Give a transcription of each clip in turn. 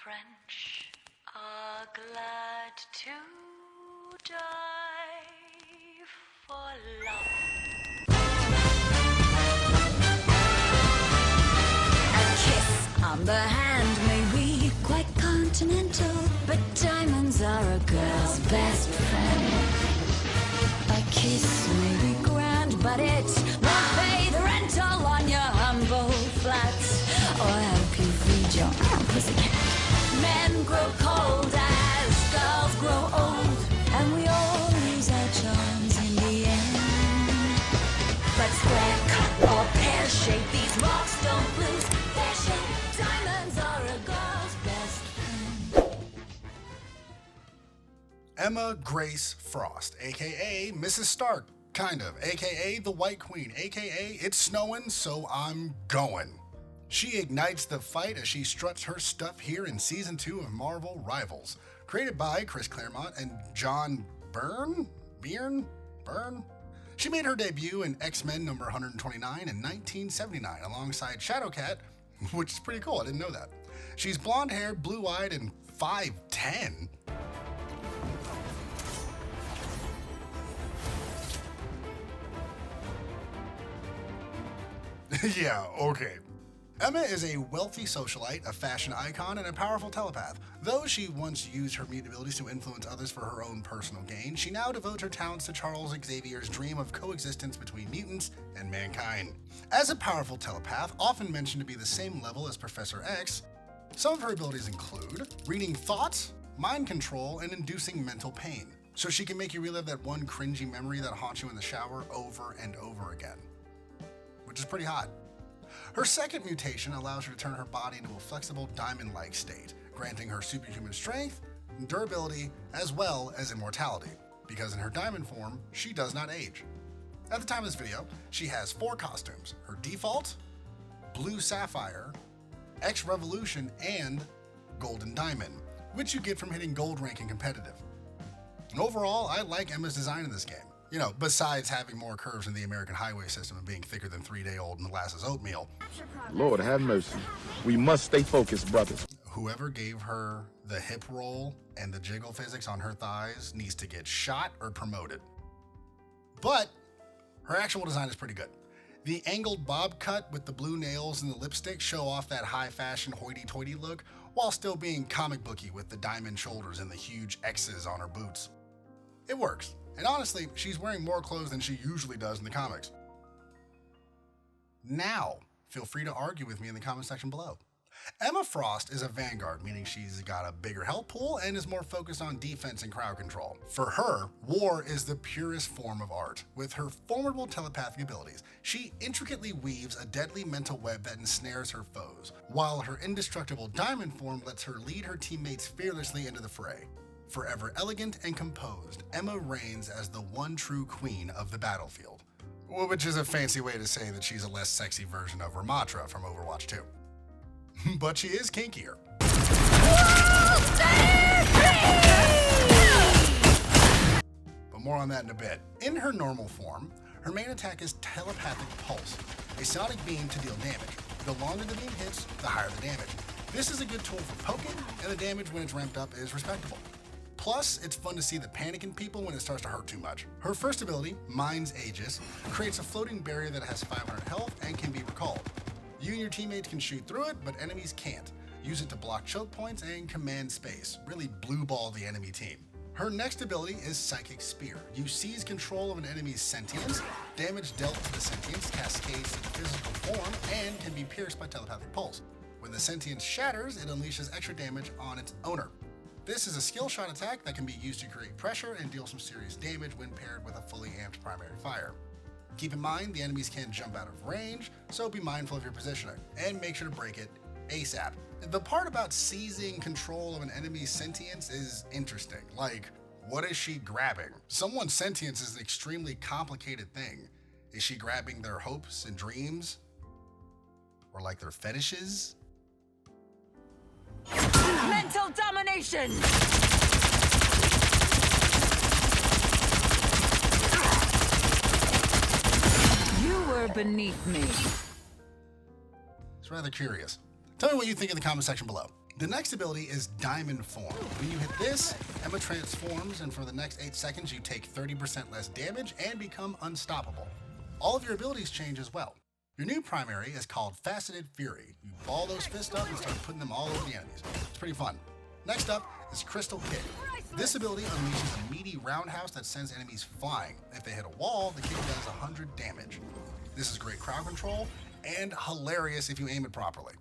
French are glad to die for love. A kiss on the hand may be quite continental, but diamonds are a girl's best friend. A kiss may be grand, but it won't pay the rental on your humble flats or help you feed your pussycat. Men grow cold as girls grow old, and we all lose our charms in the end. But square cut or pear shape, these marks don't lose their shape. Diamonds are a girl's best friend. Emma Grace Frost, aka Mrs. Stark, kind of, aka the White Queen, aka it's snowing, so I'm going. She ignites the fight as she struts her stuff here in Season 2 of Marvel Rivals. Created by Chris Claremont and John Byrne? She made her debut in X-Men number 129 in 1979 alongside Shadowcat, which is pretty cool, I didn't know that. She's blonde-haired, blue-eyed, and 5'10". Yeah, okay. Emma is a wealthy socialite, a fashion icon, and a powerful telepath. Though she once used her mutant abilities to influence others for her own personal gain, she now devotes her talents to Charles Xavier's dream of coexistence between mutants and mankind. As a powerful telepath, often mentioned to be the same level as Professor X, some of her abilities include reading thoughts, mind control, and inducing mental pain. So she can make you relive that one cringy memory that haunts you in the shower over and over again. Which is pretty hot. Her second mutation allows her to turn her body into a flexible diamond-like state, granting her superhuman strength, durability, as well as immortality, because in her diamond form, she does not age. At the time of this video, she has 4 costumes: her default, blue sapphire, X Revolution, and golden diamond, which you get from hitting gold rank in competitive. And overall, I like Emma's design in this game. You know, besides having more curves in the American highway system and being thicker than 3-day-old molasses oatmeal. Lord have mercy. We must stay focused, brothers. Whoever gave her the hip roll and the jiggle physics on her thighs needs to get shot or promoted. But her actual design is pretty good. The angled bob cut with the blue nails and the lipstick show off that high fashion hoity-toity look while still being comic booky with the diamond shoulders and the huge X's on her boots. It works. And honestly, she's wearing more clothes than she usually does in the comics. Now, feel free to argue with me in the comment section below. Emma Frost is a vanguard, meaning she's got a bigger health pool and is more focused on defense and crowd control. For her, war is the purest form of art. With her formidable telepathic abilities, she intricately weaves a deadly mental web that ensnares her foes, while her indestructible diamond form lets her lead her teammates fearlessly into the fray. Forever elegant and composed, Emma reigns as the one true queen of the battlefield. Which is a fancy way to say that she's a less sexy version of Ramatra from Overwatch 2. But she is kinkier. But more on that in a bit. In her normal form, her main attack is Telepathic Pulse, a sonic beam to deal damage. The longer the beam hits, the higher the damage. This is a good tool for poking, and the damage when it's ramped up is respectable. Plus, it's fun to see the panic in people when it starts to hurt too much. Her first ability, Mind's Aegis, creates a floating barrier that has 500 health and can be recalled. You and your teammates can shoot through it, but enemies can't. Use it to block choke points and command space. Really blue ball the enemy team. Her next ability is Psychic Spear. You seize control of an enemy's sentience, damage dealt to the sentience cascades to the physical form, and can be pierced by Telepathic Pulse. When the sentience shatters, it unleashes extra damage on its owner. This is a skill shot attack that can be used to create pressure and deal some serious damage when paired with a fully amped primary fire. Keep in mind, the enemies can jump out of range, so be mindful of your positioning, and make sure to break it ASAP. The part about seizing control of an enemy's sentience is interesting. Like, what is she grabbing? Someone's sentience is an extremely complicated thing. Is she grabbing their hopes and dreams? Or like their fetishes? Mental domination! You were beneath me. It's rather curious. Tell me what you think in the comment section below. The next ability is Diamond Form. When you hit this, Emma transforms, and for the next 8 seconds you take 30% less damage and become unstoppable. All of your abilities change as well. Your new primary is called Faceted Fury. You ball those fists up and start putting them all over the enemies. It's pretty fun. Next up is Crystal Kick. This ability unleashes a meaty roundhouse that sends enemies flying. If they hit a wall, the kick does 100 damage. This is great crowd control and hilarious if you aim it properly.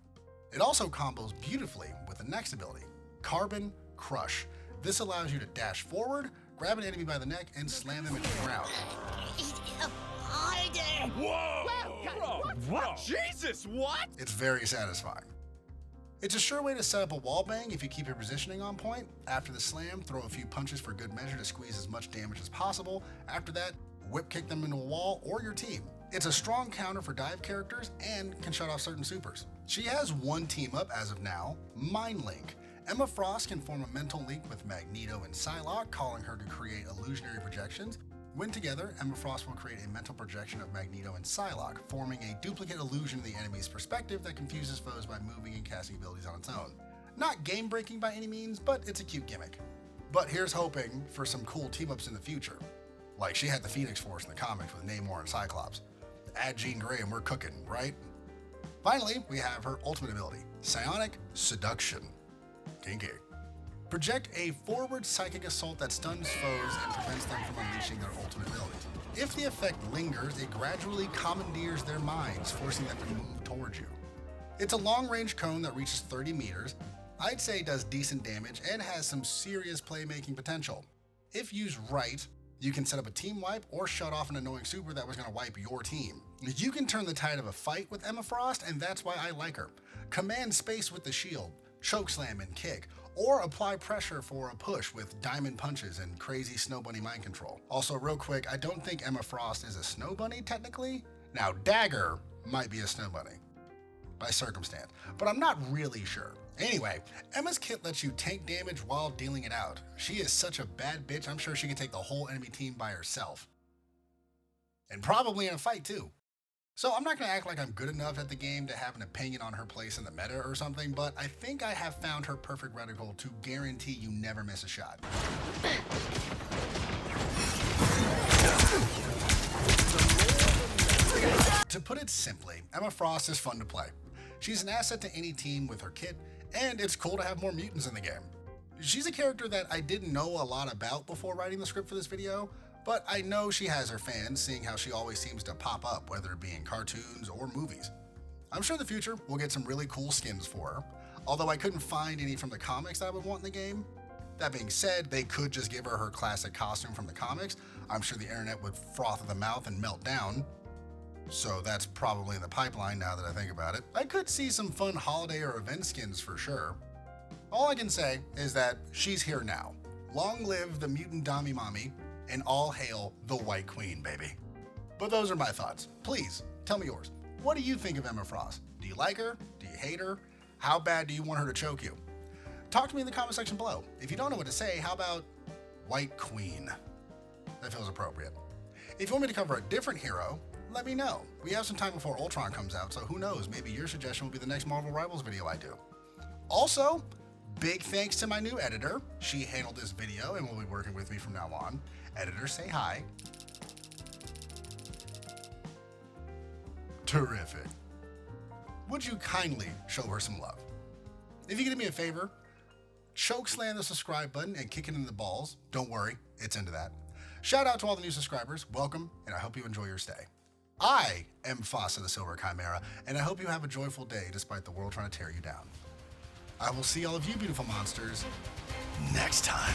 It also combos beautifully with the next ability, Carbon Crush. This allows you to dash forward, grab an enemy by the neck, and slam them into the ground. Whoa! What? Jesus, what? It's very satisfying. It's a sure way to set up a wallbang if you keep your positioning on point. After the slam, throw a few punches for good measure to squeeze as much damage as possible. After that, whip kick them into a wall or your team. It's a strong counter for dive characters and can shut off certain supers. She has one team up as of now, Mind Link. Emma Frost can form a mental link with Magneto and Psylocke, calling her to create illusionary projections. When together, Emma Frost will create a mental projection of Magneto and Psylocke, forming a duplicate illusion of the enemy's perspective that confuses foes by moving and casting abilities on its own. Not game-breaking by any means, but it's a cute gimmick. But here's hoping for some cool team-ups in the future. Like she had the Phoenix Force in the comics with Namor and Cyclops. Add Jean Grey and we're cooking, right? Finally, we have her ultimate ability, Psionic Seduction. Kinky. Project a forward psychic assault that stuns foes and prevents them from unleashing their ultimate abilities. If the effect lingers, it gradually commandeers their minds, forcing them to move towards you. It's a long-range cone that reaches 30 meters. I'd say it does decent damage and has some serious playmaking potential. If used right, you can set up a team wipe or shut off an annoying super that was going to wipe your team. You can turn the tide of a fight with Emma Frost, and that's why I like her. Command space with the shield, chokeslam and kick, or apply pressure for a push with diamond punches and crazy snow bunny mind control. Also, real quick, I don't think Emma Frost is a snow bunny technically. Now, Dagger might be a snow bunny by circumstance, but I'm not really sure. Anyway, Emma's kit lets you tank damage while dealing it out. She is such a bad bitch, I'm sure she can take the whole enemy team by herself. And probably in a fight too. So I'm not going to act like I'm good enough at the game to have an opinion on her place in the meta or something, but I think I have found her perfect reticle to guarantee you never miss a shot. To put it simply, Emma Frost is fun to play. She's an asset to any team with her kit, and it's cool to have more mutants in the game. She's a character that I didn't know a lot about before writing the script for this video, but I know she has her fans, seeing how she always seems to pop up, whether it be in cartoons or movies. I'm sure in the future we'll get some really cool skins for her, although I couldn't find any from the comics that I would want in the game. That being said, they could just give her her classic costume from the comics. I'm sure the internet would froth at the mouth and melt down. So that's probably in the pipeline now that I think about it. I could see some fun holiday or event skins for sure. All I can say is that she's here now. Long live the mutant Dami Mommy, and all hail the White Queen, baby. But those are my thoughts. Please, tell me yours. What do you think of Emma Frost? Do you like her? Do you hate her? How bad do you want her to choke you? Talk to me in the comment section below. If you don't know what to say, how about White Queen? That feels appropriate. If you want me to cover a different hero, let me know. We have some time before Ultron comes out, so who knows, maybe your suggestion will be the next Marvel Rivals video I do. Also, big thanks to my new editor. She handled this video and will be working with me from now on. Editor, say hi. Terrific. Would you kindly show her some love? If you could do me a favor, choke slam the subscribe button and kick it in the balls. Don't worry, it's into that. Shout out to all the new subscribers. Welcome, and I hope you enjoy your stay. I am Fasa the Silver Chimera, and I hope you have a joyful day despite the world trying to tear you down. I will see all of you beautiful monsters next time.